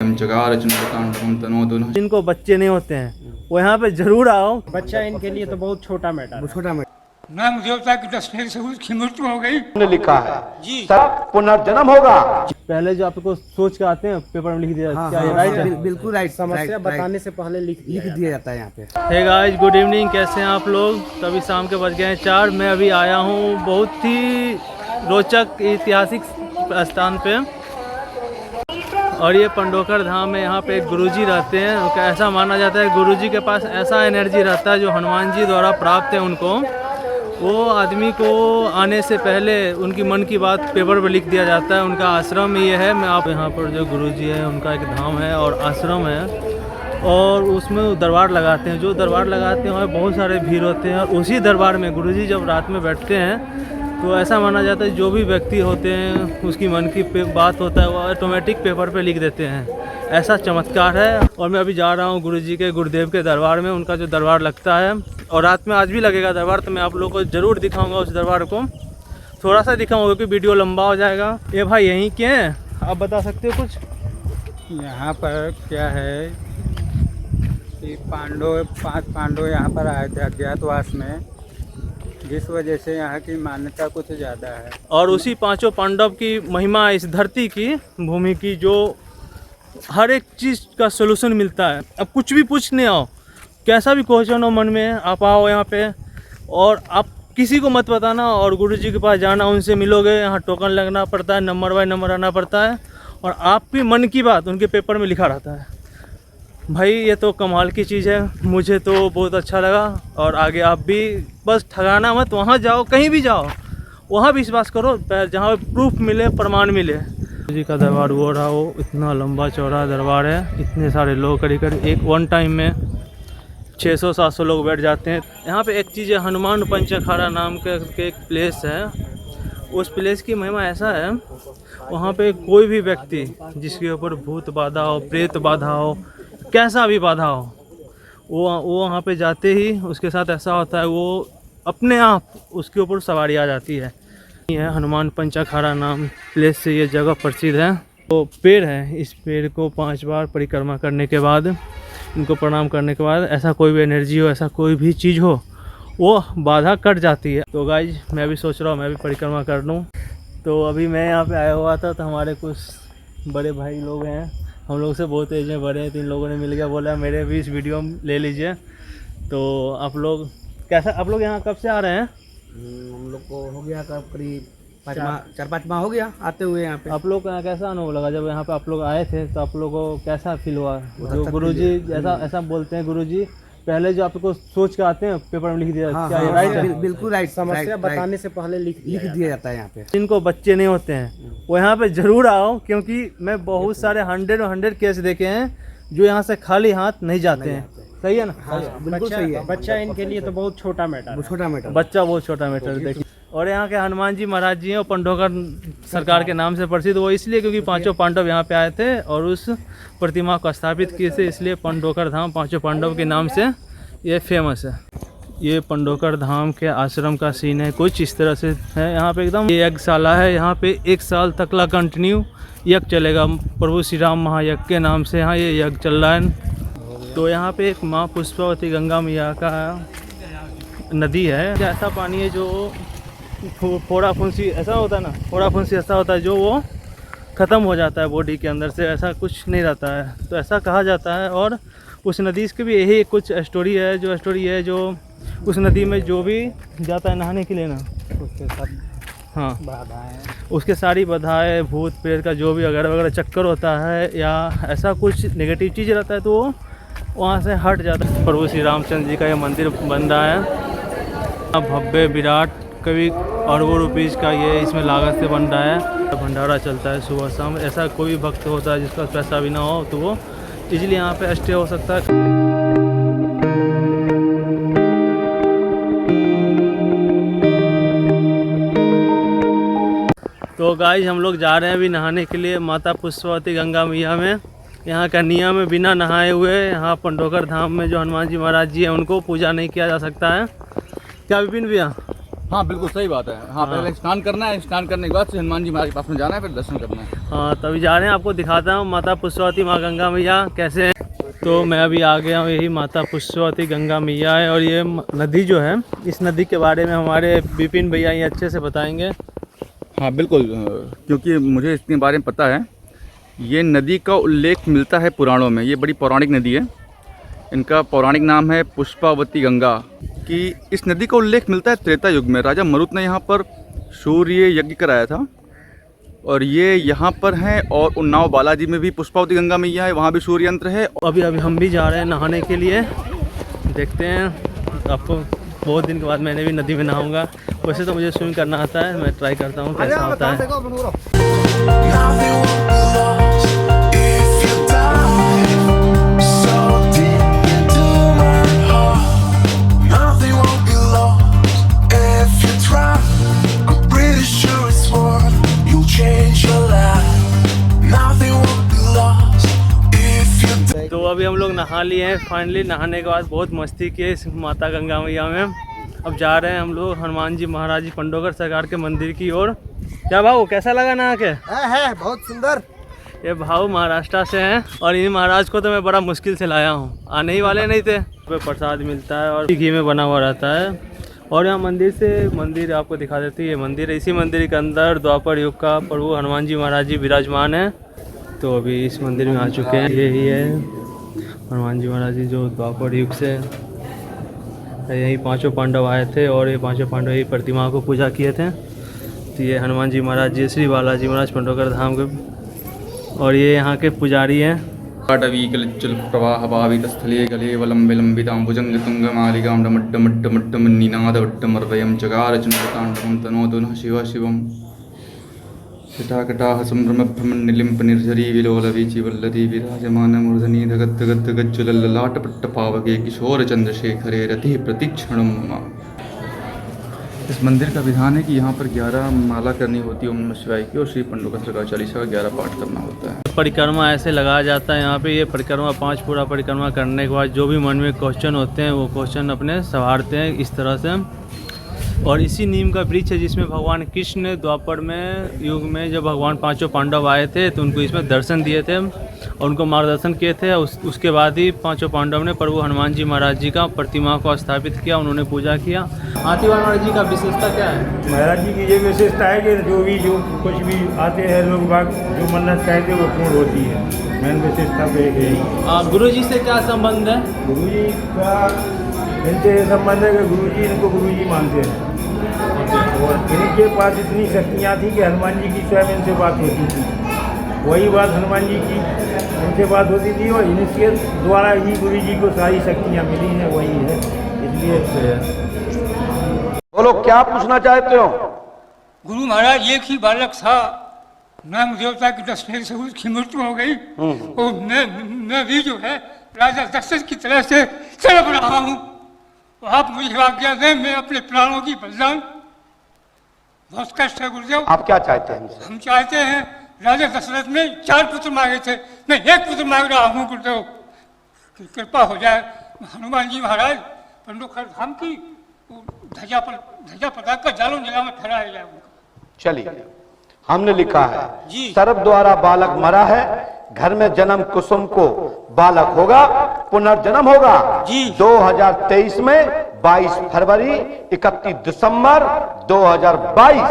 मंगलम चकार चंद्रकांतम तनोतु। जिनको बच्चे नहीं होते हैं वो यहाँ पे जरूर आओ। बच्चा इनके लिए तो बहुत छोटा मैटर है। छोटा नाम देवता की तस्वीर से उसकी मृत्यु हो गई। ने लिखा है जी पुनर्जन्म होगा। पहले जो आपको सोच के आते हैं पेपर में लिख दिया क्या ये राइट है? बिल्कुल राइट। समस्या बताने से पहले लिख दिया जाता है यहाँ पे। हे गाइस गुड इवनिंग, कैसे हैं आप लोग? तभी शाम के बज गए हैं 4। मैं अभी आया हूँ बहुत ही रोचक ऐतिहासिक स्थान पे और ये पंडोकर धाम है। यहाँ पे एक गुरुजी रहते हैं। ऐसा माना जाता है गुरुजी के पास ऐसा एनर्जी रहता है जो हनुमान जी द्वारा प्राप्त है उनको। वो आदमी को आने से पहले उनकी मन की बात पेपर पर लिख दिया जाता है। उनका आश्रम ये है। मैं आप यहाँ पर जो गुरुजी है उनका एक धाम है और आश्रम है और उसमें दरबार लगाते हैं। जो दरबार लगाते हैं वहाँ बहुत सारे भीड़ होते हैं और उसी दरबार में गुरुजी जब रात में बैठते हैं तो ऐसा माना जाता है जो भी व्यक्ति होते हैं उसकी मन की बात होता है वो ऑटोमेटिक पेपर पे लिख देते हैं। ऐसा चमत्कार है। और मैं अभी जा रहा हूँ गुरुजी के गुरुदेव के दरबार में। उनका जो दरबार लगता है और रात में आज भी लगेगा दरबार, तो मैं आप लोगों को ज़रूर दिखाऊंगा उस दरबार को। थोड़ा सा दिखाऊंगा क्योंकि वीडियो लंबा हो जाएगा। ये भाई यहीं के हैं, आप बता सकते हो कुछ? यहाँ पर क्या है कि 5 पांडव यहाँ पर आए थे अज्ञातवास में, जिस वजह से यहाँ की मान्यता कुछ ज़्यादा है। और उसी 5 पांडव की महिमा इस धरती की भूमि की, जो हर एक चीज़ का सलूशन मिलता है। अब कुछ भी पूछने आओ, कैसा भी क्वेश्चन हो मन में, आप आओ यहाँ पे और आप किसी को मत बताना और गुरुजी के पास जाना, उनसे मिलोगे। यहाँ टोकन लगना पड़ता है, नंबर बाय नंबर आना पड़ता है और आपकी मन की बात उनके पेपर में लिखा रहता है। भाई ये तो कमाल की चीज़ है, मुझे तो बहुत अच्छा लगा। और आगे आप भी बस ठगाना मत, वहाँ जाओ, कहीं भी जाओ, वहाँ विश्वास करो जहाँ प्रूफ मिले, प्रमाण मिले। जी का दरबार वो रहा, वो इतना लंबा चौड़ा दरबार है। इतने सारे लोग करीब एक वन टाइम में 600-700 लोग बैठ जाते हैं। यहाँ पे एक चीज़ है, हनुमान पंच अखाड़ा नाम के एक प्लेस है। उस प्लेस की महिमा ऐसा है, वहाँ पे कोई भी व्यक्ति जिसके ऊपर भूत बाधा हो, प्रेत बाधा हो, कैसा भी बाधा हो, वो वहाँ पे जाते ही उसके साथ ऐसा होता है, वो अपने आप उसके ऊपर सवारी आ जाती है। यह हनुमान पंच अखाड़ा नाम प्लेस से ये जगह प्रसिद्ध है। तो पेड़ है, इस पेड़ को 5 बार परिक्रमा करने के बाद, इनको प्रणाम करने के बाद ऐसा कोई भी एनर्जी हो, ऐसा कोई भी चीज़ हो, वो बाधा कट जाती है। तो गाइज मैं भी सोच रहा हूँ मैं भी परिक्रमा कर लूँ। तो अभी मैं यहाँ पे आया हुआ था तो हमारे कुछ बड़े भाई लोग हैं, हम लोग से बहुत एज में बड़े हैं, 3 लोगों ने मिल गया, बोला मेरे भी इस वीडियो में ले लीजिए। तो आप लोग कैसा, आप लोग यहाँ कब से आ रहे हैं? हम लोग को हो गया करीब 4-5 माह हो गया आते हुए यहाँ पे। आप लोग का कैसा अनुभव लगा जब यहाँ पे आप लोग आए थे? तो आप लोगों को कैसा फील हुआ? जो गुरुजी ऐसा बोलते हैं, गुरुजी पहले जो आपको सोच के आते हैं पेपर में लिख दिया क्या ये राइट है? बिल्कुल राइट। समस्या बताने से पहले लिख दिया जाता है यहाँ पे। जिनको बच्चे नहीं होते हैं वो यहाँ पे जरूर आओ, क्योंकि मैं बहुत सारे 100 केस देखे हैं जो यहाँ से खाली हाथ नहीं जाते हैं। सही है ना? बिल्कुल सही है। बच्चा इनके लिए तो बहुत छोटा मैटर है। बच्चा बहुत छोटा मैटर। देखिए, और यहाँ के हनुमान जी महाराज जी हैं, वो पंडोकर सरकार के नाम से प्रसिद्ध। वो इसलिए क्योंकि 5 पांडव यहाँ पे आए थे और उस प्रतिमा को स्थापित किए थे, इसलिए पंडोकर धाम 5 पांडव के नाम से ये फेमस है। ये पंडोकर धाम के आश्रम का सीन है, कुछ इस तरह से है। यहाँ पे एकदम ये यज्ञशाला है, यहाँ पे 1 साल तक ला कंटिन्यू यज्ञ चलेगा। प्रभु श्री राम महायज्ञ के नाम से यहाँ ये यज्ञ चल रहा है। तो यहाँ पे एक माँ पुष्पावती गंगा मैया का नदी है। ऐसा पानी है जो फोड़ा फुंसी ऐसा होता है ना, फोड़ा फुंसी ऐसा होता है जो वो ख़त्म हो जाता है बॉडी के अंदर से, ऐसा कुछ नहीं रहता है, तो ऐसा कहा जाता है। और उस नदी की भी यही कुछ स्टोरी है, जो उस नदी में जो भी जाता है नहाने के लिए ना, उसके साथ उसके सारी बाधाएं, भूत प्रेत का जो भी वगैरह वगैरह चक्कर होता है या ऐसा कुछ नेगेटिव चीज़ रहता है तो वो वहाँ से हट जाता है। प्रभु श्री रामचंद्र जी का ये मंदिर बन रहा है, भव्य विराट, कभी अरबों रुपीज़ का ये इसमें लागत से बन रहा है। भंडारा चलता है सुबह शाम। ऐसा कोई भी भक्त होता है जिसका पैसा भी ना हो तो वो इजीली यहाँ पे स्टे हो सकता है। तो गाइस हम लोग जा रहे हैं अभी नहाने के लिए माता पुष्पावती गंगा मैया में। यहाँ का नियम है बिना नहाए हुए यहाँ पंडोकर धाम में जो हनुमान जी महाराज जी हैं उनको पूजा नहीं किया जा सकता है। क्या विपिन भैया? हाँ बिल्कुल सही बात है। हाँ पहले स्नान करना है, स्नान करने के बाद से हनुमान जी महाराज के पास में जाना है, फिर दर्शन करना है। हाँ तभी जा रहे हैं, आपको दिखाता हूँ माता पुष्पवती माँ गंगा मैया कैसे हैं। तो मैं अभी आ गया हूँ, यही माता पुष्पवती गंगा मैया है। और ये नदी जो है, इस नदी के बारे में हमारे विपिन भैया ये अच्छे से बताएंगे। हाँ बिल्कुल, क्योंकि मुझे इसके बारे में पता है। ये नदी का उल्लेख मिलता है पुराणों में। ये बड़ी पौराणिक नदी है। इनका पौराणिक नाम है पुष्पावती गंगा। कि इस नदी का उल्लेख मिलता है त्रेता युग में। राजा मरुत ने यहाँ पर सूर्य यज्ञ कराया था और ये यहाँ पर हैं। और उन्नाव बालाजी में भी पुष्पावती गंगा मैया है, वहाँ भी सूर्य यंत्र है। अभी हम भी जा रहे हैं नहाने के लिए। देखते हैं, आपको बहुत दिन के बाद मैंने भी नदी में नहाऊंगा। वैसे तो मुझे स्विम करना आता है, मैं ट्राई करता हूँ कैसा होता है। तो अभी हम लोग नहा लिए हैं फाइनली। नहाने के बाद बहुत मस्ती की इस माता गंगा मैया में। अब जा रहे हैं हम लोग हनुमान जी महाराज जी पंडोगर सरकार के मंदिर की ओर। क्या भाऊ, कैसा लगा नहा के? है बहुत सुंदर। ये भाऊ महाराष्ट्र से हैं और इन महाराज को तो मैं बड़ा मुश्किल से लाया हूँ, आने ही वाले नहीं थे। प्रसाद मिलता है और घी में बना हुआ रहता है। और यहाँ मंदिर आपको दिखा देती है। मंदिर, इसी मंदिर के अंदर द्वापर युग का प्रभु हनुमान जी महाराज जी विराजमान है। तो अभी इस मंदिर में आ चुके हैं। यही है हनुमान जी महाराज जी जो द्वापर युग से यही पांचों पांडव आए थे और ये पांचों पांडव यही प्रतिमा को पूजा किए थे। तो ये हनुमान जी महाराज जी श्री बालाजी महाराज पंडोगर धाम के, और ये यहाँ के पुजारी हैं। पाटवी कलिचल प्रवाह भावित स्थले गले वलंबे लंबितां भुजंग तुंगमालिकां डमड्डमड्डमट्टमर्वयं चकार चंद्रतांडवं तनोतु नः शिव शिवम् कटाकटाह संभ्रमभ्रमण्यलिम्प निर्झरी विलोलवीचि वल्लधी विराजमानमूर्धनि धगद्धगद्धगज्ज्वलल्ललाटपट्टपावके किशोर चंद्रशेखरे रति प्रतिक्षणं मम। इस मंदिर का विधान है कि यहाँ पर 11 माला करनी होती है ओम नमः शिवाय की, और श्री पंडोगर सरकार चालीसा का 11 पाठ करना होता है। परिक्रमा ऐसे लगाया जाता है यहाँ पे। ये परिक्रमा 5 पूरा परिक्रमा करने के बाद जो भी मन में क्वेश्चन होते हैं वो क्वेश्चन अपने संवारते हैं इस तरह से। और इसी नीम का वृक्ष है जिसमें भगवान कृष्ण द्वापर में युग में जब भगवान पांचों पांडव आए थे तो उनको इसमें दर्शन दिए थे और उनको मार्गदर्शन किए थे। उसके बाद ही पांचों पांडव ने प्रभु हनुमान जी महाराज जी का प्रतिमा को स्थापित किया, उन्होंने पूजा किया। हाथीवाल महाराज जी का विशेषता क्या है? महाराज जी की ये विशेषता है कि जो कुछ भी आते हैं लोग बाग जो मन्नत कहते हैं वो पूर्ण होती है। मेन विशेषता तो एक है। गुरु जी से क्या संबंध है? गुरु जी का इनसे संबंध है कि गुरु जी इनको गुरु जी मानते हैं और इनके पास इतनी शक्तियाँ थी कि हनुमान जी की स्वयं इनसे बात होती थी। वही बात हनुमान जी की इनसे बात होती थी और इनके द्वारा ही गुरु जी को सारी शक्तियाँ मिली हैं, वही है। इसलिए बोलो क्या पूछना चाहते हो? गुरु महाराज एक ही बालक था, नाम देवता की दशरथ से उसकी मृत्यु हो गई और मैं भी जो है राजा दशरथ की तरह से तड़प रहा हूँ। तो आप मुझे आज्ञा दें, मैं अपने प्राणों की बलिदान। बहुत कष्ट है गुरुदेव। आप क्या चाहते हैं? हम चाहते हैं, राजा दशरथ ने 4 पुत्र मांगे थे, मैं 1 पुत्र मांग रहा हूँ गुरुदेव, कृपा हो जाए। हनुमान जी महाराज पंडोगर धाम की ध्वजा पताका जालों जला में फहराया जाए। चलिए, हमने लिखा है जी। सर्प द्वारा बालक मरा है, घर में जन्म कुसुम को बालक होगा, पुनर्जन्म होगा जी। 2023 में 22 फरवरी 31 दिसंबर 2022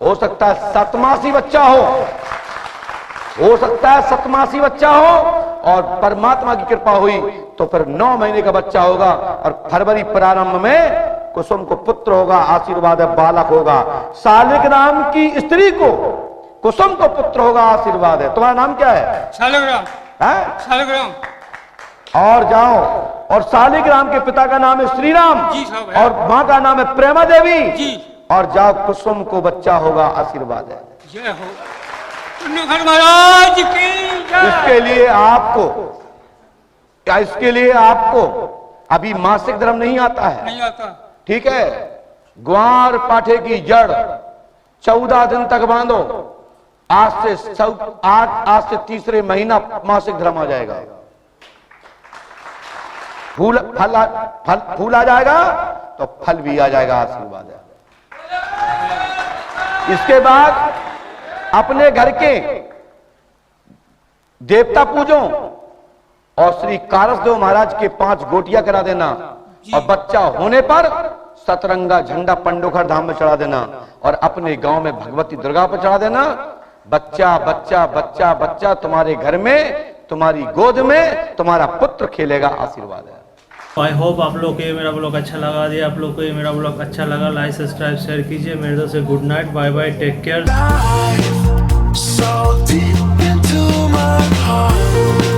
हो सकता है सतमासी बच्चा हो सकता है सतमासी बच्चा हो, और परमात्मा की कृपा हुई तो फिर 9 महीने का बच्चा होगा और फरवरी प्रारंभ में कुसुम को पुत्र होगा। आशीर्वाद है, बालक होगा। शालिग्राम की स्त्री को कुसुम को पुत्र होगा, आशीर्वाद है। तुम्हारा नाम क्या है? शालिग्राम। शालिग्राम। और जाओ, और शालिग्राम के पिता का नाम है श्री राम जी साहब, और मां का नाम है प्रेमा देवी जी। और जाओ, कुसुम को बच्चा होगा, आशीर्वाद है। जय हो पंडोगर महाराज की जय। इसके लिए आपको अभी मासिक धर्म नहीं आता है, नहीं आता, ठीक है? ग्वार पाठे की जड़ 14 दिन तक बांधो। आज से तीसरे महीना मासिक धर्म आ जाएगा। फूल आ जाएगा तो फल भी आ जाएगा, आशीर्वाद है। इसके बाद अपने घर के देवता पूजो और श्री कारसदेव महाराज के 5 गोटियां करा देना और बच्चा होने पर सतरंगा झंडा पंडोखर धाम में चढ़ा देना और अपने गांव में भगवती दुर्गा पर चढ़ा देना। बच्चा बच्चा बच्चा बच्चा तुम्हारे घर में, तुम्हारी गोद में तुम्हारा पुत्र खेलेगा, आशीर्वाद है। आई होप आप लोग को ये मेरा ब्लॉग अच्छा लगा दिया। आप लोग को ये मेरा ब्लॉग अच्छा लगा, लाइक सब्सक्राइब शेयर कीजिए। मेरे दोस्त से good night, bye bye, take care. So deep into my heart.